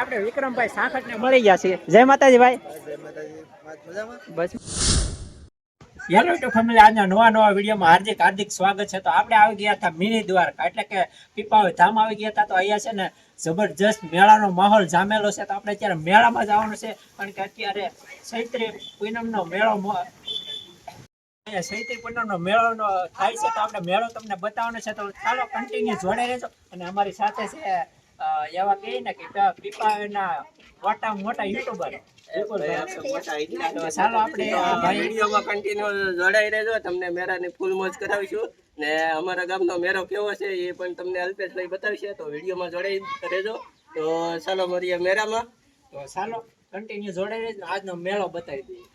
આપણે વિક્રમભાઈ સાખટ ને મળી ગયા છીએ. જય માતાજી ભાઈ. બસ હેલો ટુ ફેમિલી, આજના નવા વિડીયોમાં હાર્દિક સ્વાગત છે. તો આપણે આવી ગયા હતા મિની દ્વારકા, એટલે કે પીપાવી ધામ આવી ગયા હતા. તો અહીંયા છે ને જબરજસ્ત મેળાનો માહોલ જામેલો છે. તો આપણે અત્યારે મેળામાં જવાનું છે, કારણ કે અત્યારે ચૈત્રી પૂનમનો મેળો ચૈત્રી પૂનમનો મેળો થાય છે. તો આપણે મેળો તમને બતાવવાનો છે. તો ચાલો કન્ટિન્યુ જોડે રહેજો. અને અમારી સાથે છે એવા કહે ને કે પીપાના મોટા યુટ્યુબર ચાલો આપણે વિડીયોમાં કન્ટિન્યુ જોડાઈ રહેજો. તમને મેળાની ફૂલ મોજ કરાવીશું ને અમારા ગામનો મેળો કેવો છે એ પણ તમને અલ્પેશભાઈ બતાવશે. તો વિડીયોમાં જોડાઈ રહેજો. તો ચાલો મળીએ મેળામાં. તો ચાલો કન્ટિન્યુ જોડાઈ રહેજો. આજનો મેળો બતાવી દઈએ.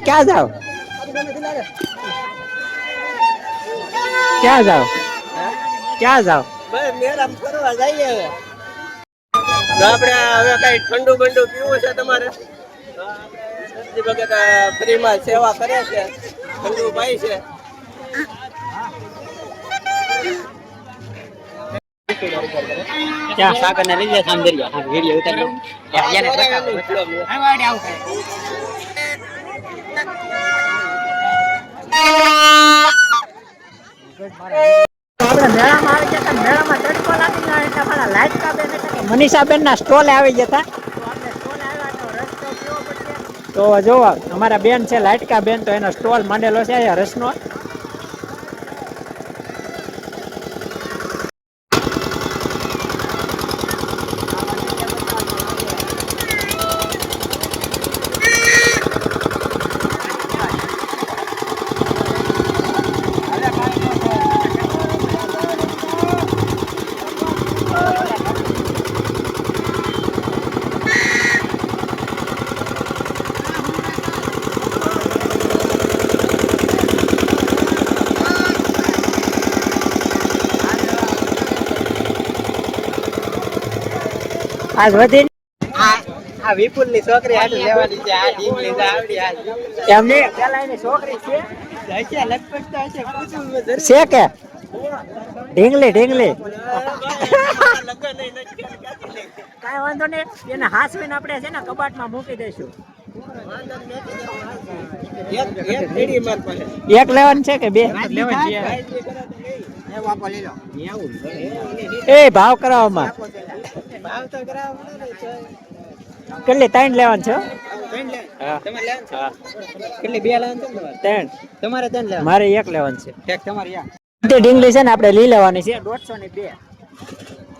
क्या जाओ क्या जाओ क्या जाओ મેળામાં ફરવા જઈએ. તો આપણે હવે કઈ ઠંડુ બંડુ પીવું છે તમારે? તો ભગત ફ્રીમાં સેવા કરે છે, ઠંડુ પાય છે. क्या सागर ने ले सामदरिया हां वीडियो उतार लो याने बता हां वाडी आउ આપણે મેળામાં આવી ગયા હતા. મેળામાં તડકો લાગી ગયો એટલે મારા લાઈટકા બેન એટલે કે મનીષાબેન ના સ્ટોલે આવી ગયા હતા. તો આપણે સ્ટોલે આવ્યા તો રસ્તો કેવો પડશે. તો જો અમારા બેન છે લાઈટકા બેન, તો એનો સ્ટોલ માંડેલો છે અહીંયા રસનો. આજ વધી આ વિપુલ ની છોકરી હાલ લેવાની છે. આ ઢીંગલી આવડી હાલ એમને પેલા એની છોકરી છે હશે લગભગ તો હશે. પૂછું છે કે ઢીંગલી કાંઈ વાંધો નહીં. એને હાસવીને આપણે છે ને કબાટમાં મૂકી દઈશું. એક લેવાનું છે કે બે લેવાની છે? એ ભાવ કરાવવામાં કેટલી? 3 લેવાનું છે. કેટલી? 2 લેવાનું છે. 3 તમારે 3 લેવાનું, મારે 1 લેવાનું છે. ઠેક તમારે યા બધી ઢીંગલી છે ને આપણે લઈ લેવાની છે. 150 ની 2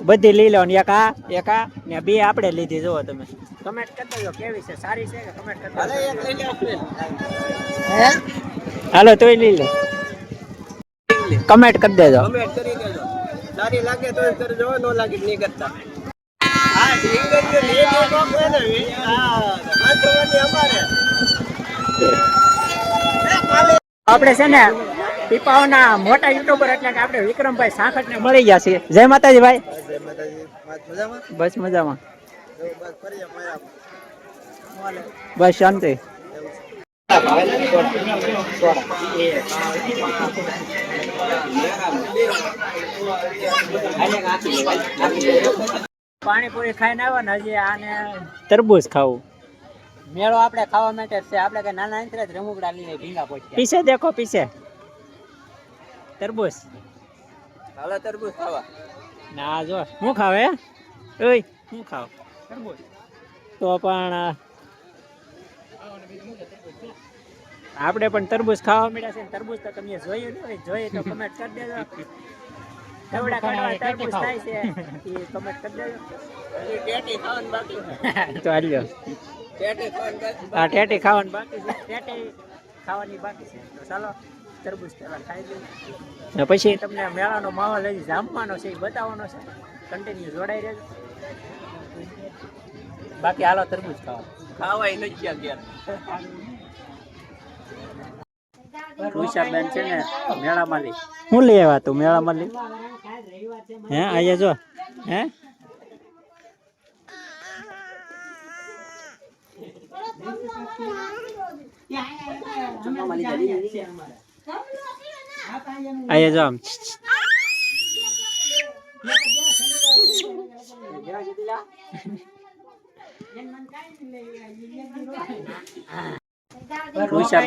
બધી લઈ લેવાની. એક આ ને 2 આપણે લીધી. જુઓ તમે કમેન્ટ કરી દેજો કેવી છે, સારી છે કે કમેન્ટ કરી દેજો. હાલો તોય લઈ લો, કમેન્ટ કરી દેજો. કમેન્ટ કરી દેજો. સારી લાગે તો કરજો, ન લાગે નહીં કરતા. હા આપણે છે ને પીપાઓના મોટા યુટ્યુબર એટલે કે આપણે વિક્રમભાઈ સાંખટ ને મળી ગયા છીએ. જય માતાજી ભાઈ. બસ મજામાં. બસ શાંતિ. પાણીપુરી ખાઈને આવ્યા ને હજી આને તરબૂચ ખાવું. મેળો આપણે ખાવા માટે છે. આપણે કે નાના અંતરે જ રમુકડા લઈએ ભીંગા પોચી. પીછે દેખો પીછે તરબૂચ. હાલો તરબૂચ ખાવા. ના જો હું ખાવ હે ઓય હું ખાવ તરબૂચ. તો પણ આપણે પણ તરબૂચ ખાવા મળ્યા છે. તરબૂચ તો તમે જોયું ન હોય, જોઈએ તો કમેન્ટ કરી દેજો. કેવડા કાઢવા તરબૂચ થાય છે એ કમેન્ટ કરી દેજો. ટેટી ખાવાનું બાકી છે. તો હાલ્યો ટેટી ખાવાનું બાકી. આ ટેટી ખાવાનું બાકી છે. ટેટી ખાવાની બાકી છે. તો ચાલો તરબૂચ પહેલા ખાઈ લઈએ, પછી તમને મેળાનો માહોલ હજી જામવાનો છે એ બતાવવાનો છે. કન્ટિન્યુ જોડાઈ રહેજો. બાકી હાલો તરબૂચ ખાવાય નથી ગયા ઘેર. બેન છે ને મેળામાં લઈ હું લઈ આવ્યા તું મેળામાં લઈ હે અહીંયા જો હે અહીંયા જો આમ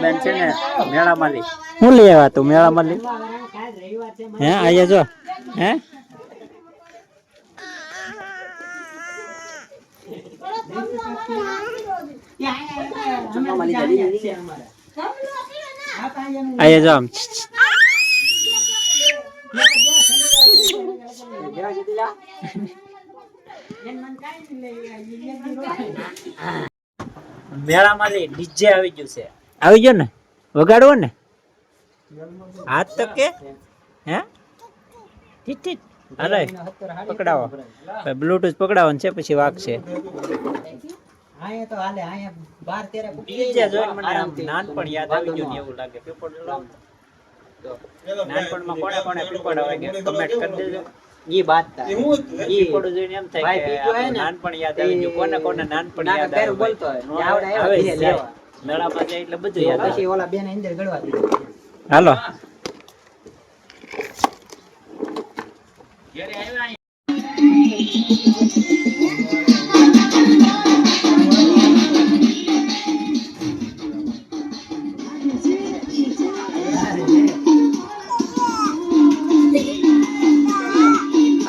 બેન છે ને મેળામાં લઈ હું લઈ આવ્યા તું મેળામાં લઈ હે અહીંયા જો હે અહીંયા જો આમ મેળામાં લઈ ડીજે આવી ગયું છે. આવી ગયો ને વગાડવો ને હાથ તક કે હે ઠીક ઠીક હાલે પકડાવો બ્લૂટૂથ પકડાવવાનું છે પછી વાગશે. ડીજે જોઈને મને આમ નાનપણ યાદ આવી ગયું ને એવું લાગે. પીપળ નાનપણમાં કોને કોને પીપળ આવે કે કમેન્ટ કરી દેજો. ઈ વાત પીપળ જોઈને એમ થાય કે નાનપણ યાદ આવી ગયું. કોને કોને નાનપણ યાદ આવે બોલતો હોય મેળામાં જાય એટલે બધું યાદ આવે. ઓલા બેન અંદર ગળવા દે. હાલો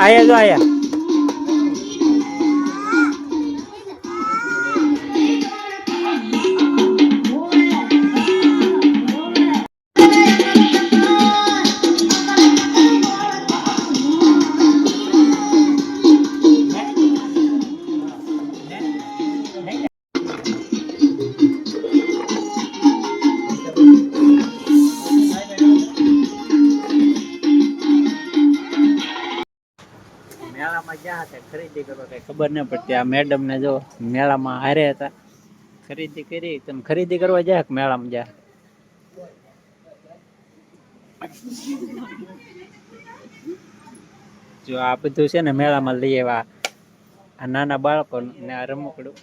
આયા જો આયા મેળામાં જ્યાં હતા ખરીદી કરવા કઈ ખબર ન પડતી. આ મેડમ ને જો મેળામાં હારે હતા, ખરીદી કરી. તમે ખરીદી કરવા જાય મેળામાં જા જો આ બધું છે ને મેળામાં લઈ આવ્યા. આ નાના બાળકો ને આ રમકડું